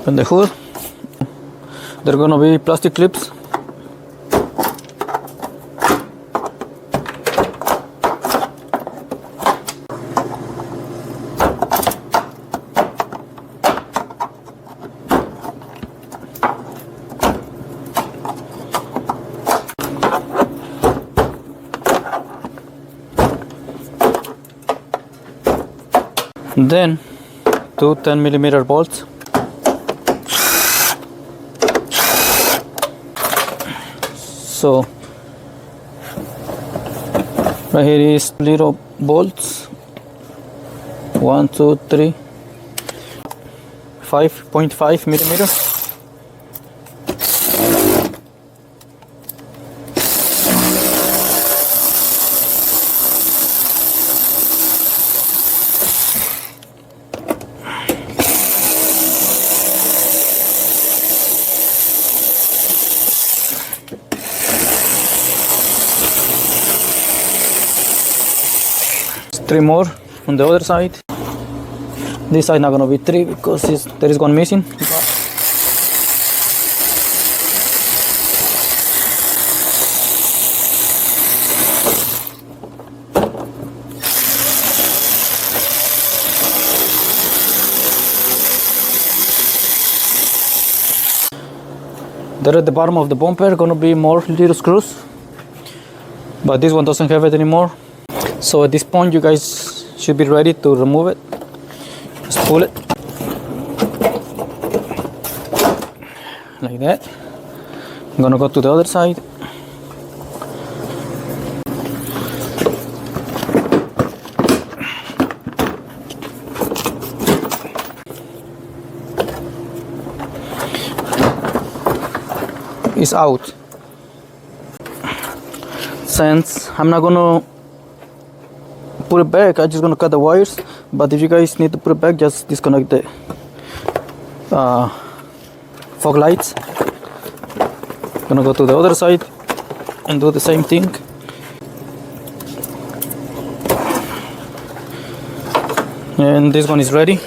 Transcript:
open the hood. There are gonna be plastic clips. Then two 10mm bolts. So right here is little bolts. 1, 2, 3, 5.5mm. Three more on the other side. This side not gonna be three because there is one missing. There at the bottom of the bumper gonna be more little screws, but this one doesn't have it anymore. So at this point you guys should be ready to remove it. Just pull it like that. I'm gonna go to the other side. It's out. Since I'm not gonna put it back, I'm just gonna cut the wires, but if you guys need to put it back, just disconnect the fog lights. Gonna go to the other side and do the same thing. And this one is ready.